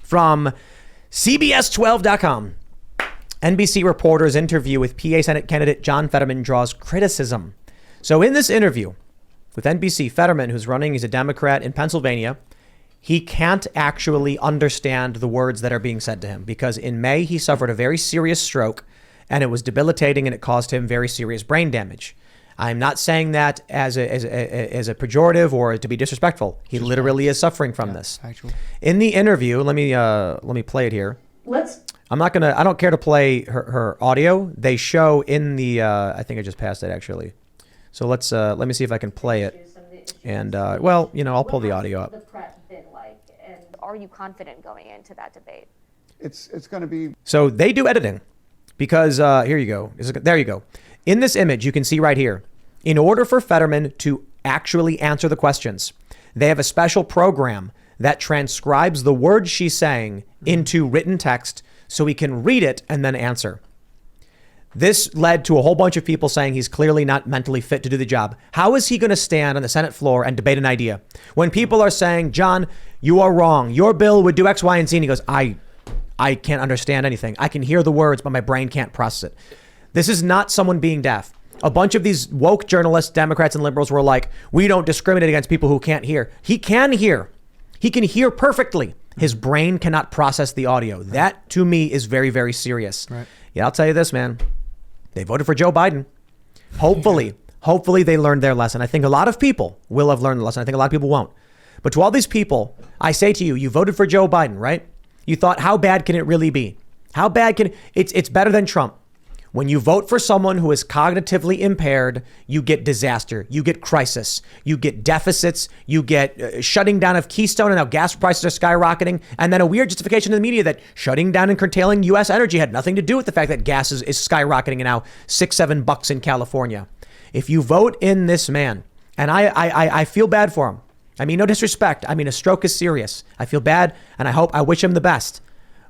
from CBS12.com. NBC reporter's interview with PA Senate candidate John Fetterman draws criticism. So in this interview with NBC, Fetterman, who's running, he's a Democrat in Pennsylvania, he can't actually understand the words that are being said to him because in May he suffered a very serious stroke and it was debilitating and it caused him very serious brain damage. I'm not saying that as a pejorative or to be disrespectful. He literally is suffering from this. Actually. In the interview, let me play it here. I don't care to play her audio. They show in the, I think I just passed it actually. So let me see if I can play it. And I'll pull the audio up. The prep been like, and are you confident going into that debate? It's going to be. So they do editing because here you go. There you go. In this image, you can see right here, in order for Fetterman to actually answer the questions, they have a special program that transcribes the words she's saying into written text so he can read it and then answer. This led to a whole bunch of people saying he's clearly not mentally fit to do the job. How is he going to stand on the Senate floor and debate an idea when people are saying, John, you are wrong. Your bill would do X, Y, and Z. And he goes, I can't understand anything. I can hear the words, but my brain can't process it. This is not someone being deaf. A bunch of these woke journalists, Democrats and liberals were like, we don't discriminate against people who can't hear. He can hear. He can hear perfectly. His brain cannot process the audio. That to me is very, very serious. Right. Yeah, I'll tell you this, man. They voted for Joe Biden. Hopefully they learned their lesson. I think a lot of people will have learned the lesson. I think a lot of people won't. But to all these people, I say to you, you voted for Joe Biden, right? You thought, how bad can it really be? How bad can it's better than Trump. When you vote for someone who is cognitively impaired, you get disaster, you get crisis, you get deficits, you get shutting down of Keystone and now gas prices are skyrocketing. And then a weird justification in the media that shutting down and curtailing U.S. energy had nothing to do with the fact that gas is skyrocketing and now $6-7 in California. If you vote in this man, and I feel bad for him. I mean, no disrespect. I mean, a stroke is serious. I feel bad and I wish him the best.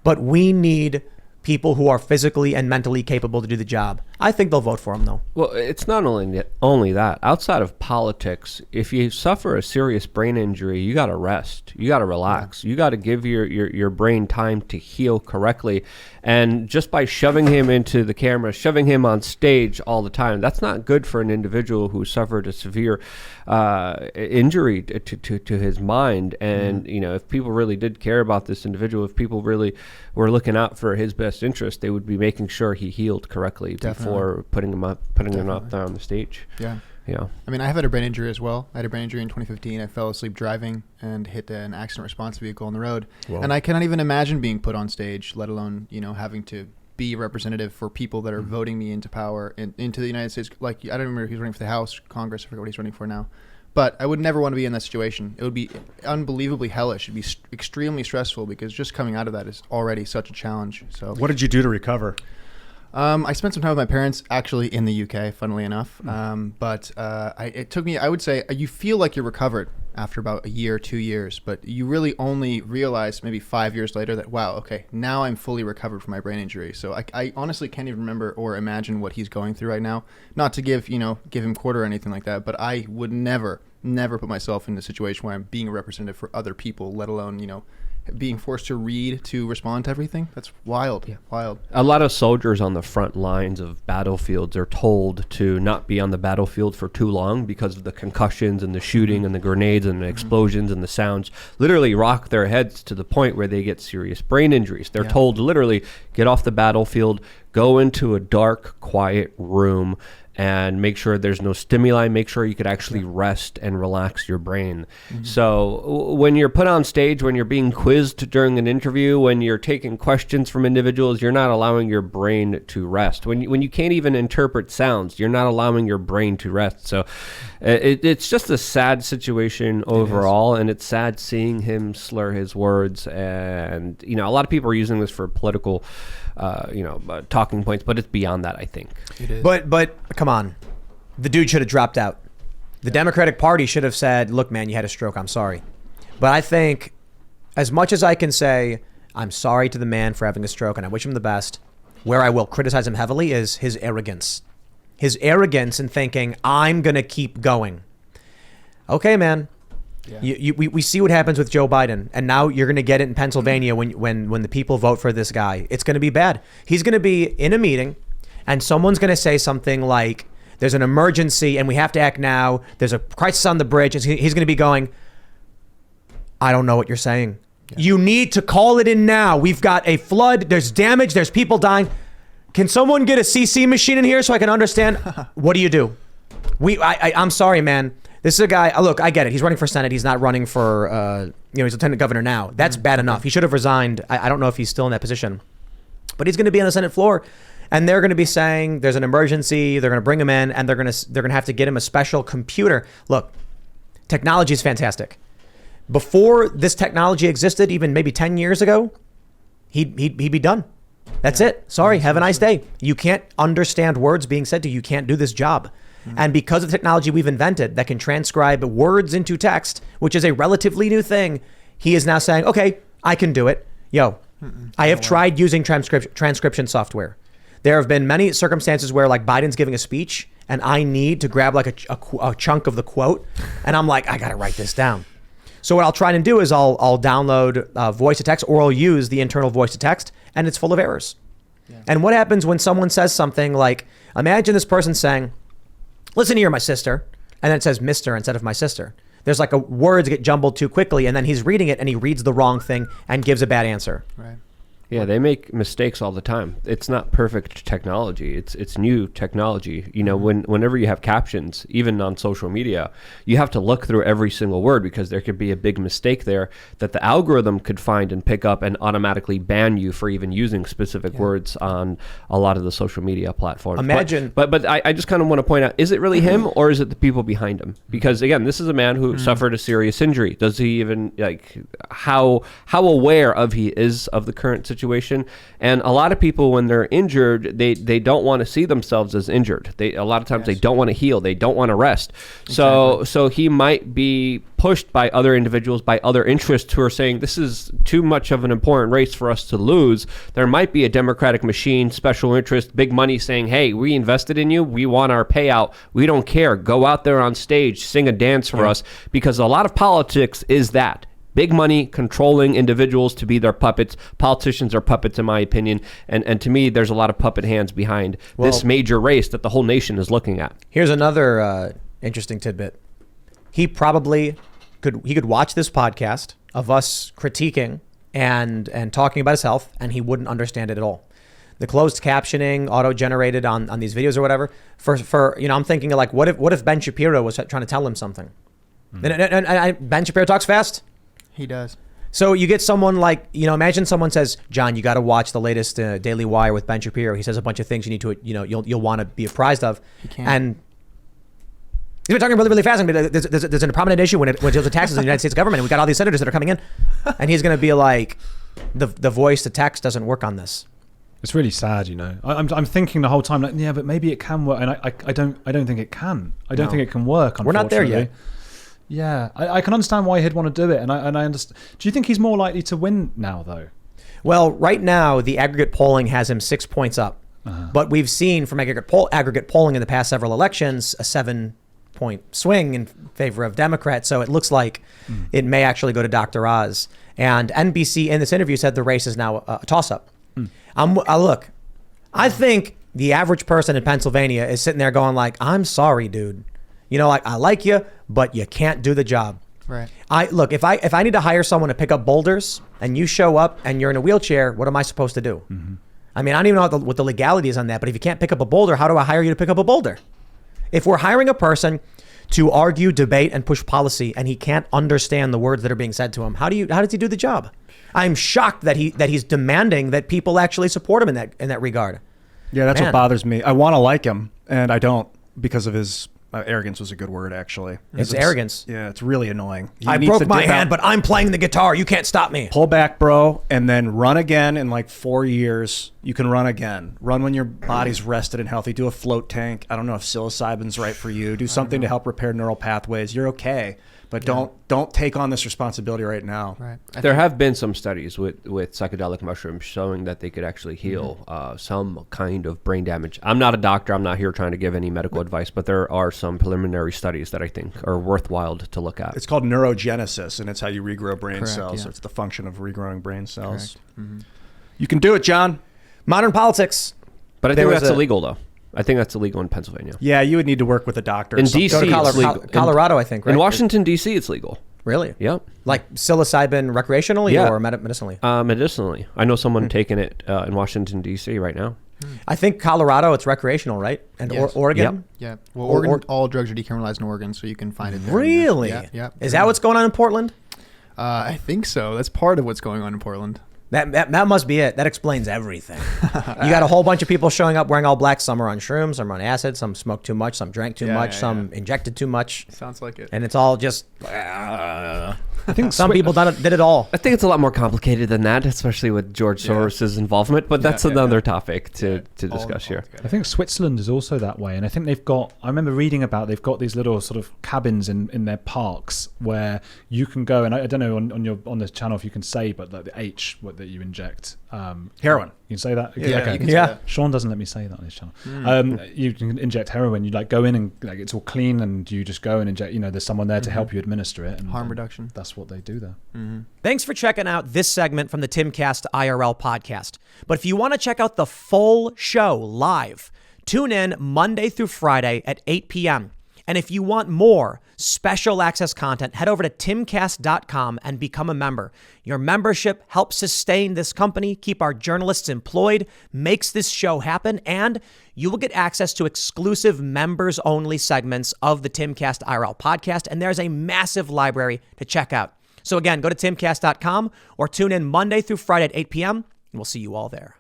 But we need people who are physically and mentally capable to do the job. I think they'll vote for him, though. Well, it's not only that. Outside of politics, if you suffer a serious brain injury, you got to rest. You got to relax. You got to give your brain time to heal correctly. And just by shoving him into the camera, shoving him on stage all the time, that's not good for an individual who suffered a severe injury to his mind. And, if people really did care about this individual, if people really were looking out for his best interest, they would be making sure he healed correctly before putting him up there on the stage. Yeah. I mean, I have had a brain injury as well. I had a brain injury in 2015. I fell asleep driving and hit an accident response vehicle on the road. Whoa. And I cannot even imagine being put on stage, let alone, having to be a representative for people that are voting me into power into the United States. Like, I don't remember if he's running for the House, Congress. I forget what he's running for now. But I would never want to be in that situation. It would be unbelievably hellish. It'd be extremely stressful because just coming out of that is already such a challenge. So, what did you do to recover? I spent some time with my parents actually in the UK, funnily enough. But it took me, I would say, you feel like you're recovered after about a year, 2 years, but you really only realize maybe 5 years later that, wow, okay, now I'm fully recovered from my brain injury. So I honestly can't even remember or imagine what he's going through right now. Not to give him quarter or anything like that, but I would never put myself in a situation where I'm being a representative for other people, let alone, being forced to read to respond to everything. That's wild. Yeah. Wild. A lot of soldiers on the front lines of battlefields are told to not be on the battlefield for too long because of the concussions and the shooting and the grenades and the explosions and the sounds literally rock their heads to the point where they get serious brain injuries. They're told to literally get off the battlefield, go into a dark, quiet room, and make sure there's no stimuli, make sure you could actually rest and relax your brain. So when you're put on stage, when you're being quizzed during an interview, when you're taking questions from individuals, you're not allowing your brain to rest. When you can't even interpret sounds, you're not allowing your brain to rest. So it's just a sad situation overall, and it's sad seeing him slur his words. And, a lot of people are using this for political talking points, but it's beyond that, I think. It is. But come on, the dude should have dropped out. The Democratic Party should have said, look, man, you had a stroke. I'm sorry. But I think as much as I can say, I'm sorry to the man for having a stroke and I wish him the best, where I will criticize him heavily is his arrogance. His arrogance in thinking, I'm going to keep going. Okay, man. We see what happens with Joe Biden, and now you're going to get it in Pennsylvania when the people vote for this guy. It's going to be bad. He's going to be in a meeting, and someone's going to say something like, "There's an emergency, and we have to act now. There's a crisis on the bridge." And he's going to be going, "I don't know what you're saying. You need to call it in now. We've got a flood. There's damage. There's people dying. Can someone get a CC machine in here so I can understand?" What do you do? I'm sorry, man. This is a guy. Look, I get it. He's running for Senate. He's not running for, he's lieutenant governor now. That's bad enough. He should have resigned. I don't know if he's still in that position, but he's going to be on the Senate floor, and they're going to be saying there's an emergency. They're going to bring him in, and they're going to have to get him a special computer. Look, technology is fantastic. Before this technology existed, even maybe 10 years ago, he'd be done. That's it. Sorry. Have a nice day. You can't understand words being said to you. You can't do this job. And because of the technology we've invented that can transcribe words into text, which is a relatively new thing, he is now saying, okay, I can do it. I have tried using transcription software. There have been many circumstances where like Biden's giving a speech and I need to grab like a chunk of the quote. And I'm like, I got to write this down. So what I'll try and do is I'll download voice to text, or I'll use the internal voice to text, and it's full of errors. Yeah. And what happens when someone says something like, imagine this person saying, "Listen here, my sister," and then it says "Mr." instead of "my sister." There's like words get jumbled too quickly, and then he's reading it and he reads the wrong thing and gives a bad answer. Right. Yeah, they make mistakes all the time. It's not perfect technology. It's new technology. You know, whenever you have captions, even on social media, you have to look through every single word because there could be a big mistake there that the algorithm could find and pick up and automatically ban you for even using specific words on a lot of the social media platforms. Imagine, but I just kind of want to point out: is it really him or is it the people behind him? Because again, this is a man who suffered a serious injury. Does he even how aware of he is of the current situation? And a lot of people, when they're injured, they don't want to see themselves as injured. A lot of times they don't want to heal. They don't want to rest. Exactly. So he might be pushed by other individuals, by other interests who are saying this is too much of an important race for us to lose. There might be a Democratic machine, special interest, big money saying, hey, we invested in you. We want our payout. We don't care. Go out there on stage, sing a dance for us, because a lot of politics is that. Big money controlling individuals to be their puppets. Politicians are puppets, in my opinion. And to me, there's a lot of puppet hands behind this major race that the whole nation is looking at. Here's another interesting tidbit. He probably could watch this podcast of us critiquing and talking about his health, and he wouldn't understand it at all. The closed captioning, auto-generated on these videos or whatever. For I'm thinking of like, what if Ben Shapiro was trying to tell him something? And Ben Shapiro talks fast. He does. So you get someone like, imagine someone says, John, you got to watch the latest Daily Wire with Ben Shapiro. He says a bunch of things you need to, you'll want to be apprised of. And he's been talking really, really fast. There's a prominent issue when it deals with taxes in the United States government. And we got all these senators that are coming in, and he's going to be like, the voice to text doesn't work on this. It's really sad, I'm thinking the whole time, like, yeah, but maybe it can work, and I don't think it can. I don't think it can work. We're not there yet. Yeah, I can understand why he'd want to do it, and I understand. Do you think he's more likely to win now, though? Well, right now the aggregate polling has him 6 points up, but we've seen from aggregate polling in the past several elections a 7-point swing in favor of Democrats. So it looks like it may actually go to Dr. Oz. And NBC in this interview said the race is now a toss-up. Look, I think the average person in Pennsylvania is sitting there going like, I'm sorry, dude. I like you, but you can't do the job. Right. If I need to hire someone to pick up boulders and you show up and you're in a wheelchair, what am I supposed to do? Mm-hmm. I mean, I don't even know what the legality is on that, but if you can't pick up a boulder, how do I hire you to pick up a boulder? If we're hiring a person to argue, debate, and push policy, and he can't understand the words that are being said to him, how does he do the job? I'm shocked that he's demanding that people actually support him in that regard. Yeah, that's what bothers me. I want to like him, and I don't because of his arrogance was a good word, actually. It's arrogance. Yeah, it's really annoying. I broke my hand, but I'm playing the guitar. You can't stop me. Pull back, bro, and then run again in like 4 years. You can run again. Run when your body's rested and healthy. Do a float tank. I don't know if psilocybin's right for you. Do something to help repair neural pathways. You're okay. But don't take on this responsibility right now. Right. There have been some studies with psychedelic mushrooms showing that they could actually heal some kind of brain damage. I'm not a doctor. I'm not here trying to give any medical advice, but there are some preliminary studies that I think are worthwhile to look at. It's called neurogenesis, and it's how you regrow brain Correct, cells. yeah. It's the function of regrowing brain cells. Correct. You can do it, John. Modern politics. But I There think was that's a- illegal, though. I think that's illegal in Pennsylvania. Yeah, you would need to work with a doctor. In or something. DC, Go to it's legal. Colorado, I think, right? In Washington, D.C., it's legal. Really? Yep. Like psilocybin recreationally Yeah. or medicinally? Medicinally. I know someone taking it in Washington, D.C. right now. I think Colorado, it's recrecreational, right? And Yes. Oregon? Yeah. Well, Or- Oregon, all drugs are decriminalized in Oregon, so you can find it there. Really? Yeah. Yeah. Is that what's going on in Portland? I think so. That's part of what's going on in Portland. That must be it. That explains everything. You got a whole bunch of people showing up wearing all black. Some are on shrooms, some are on acid, some smoked too much, some drank too Yeah, much, yeah, some injected too much. Sounds like it. And it's all just. I think Some people did it all. I think it's a lot more complicated than that, especially with George Soros's involvement. But that's another topic to discuss here. I think Switzerland is also that way, and I think they've got. I remember reading about they've got these little sort of cabins in their parks where you can go, and I don't know on the channel if you can say, but like the H that you inject. Heroin. You can say that. Yeah, Okay. you can say Yeah. that. Sean doesn't let me say that on his channel. You can inject heroin. You like go in and like it's all clean, and you just go and inject. There's someone there to help you administer it. And Harm reduction. That's what they do there. Thanks for checking out this segment from the Timcast IRL podcast. But if you want to check out the full show live, tune in Monday through Friday at 8 p.m. And if you want more special access content, head over to timcast.com and become a member. Your membership helps sustain this company, keep our journalists employed, makes this show happen, and you will get access to exclusive members-only segments of the Timcast IRL podcast, and there's a massive library to check out. So again, go to timcast.com or tune in Monday through Friday at 8 p.m., and we'll see you all there.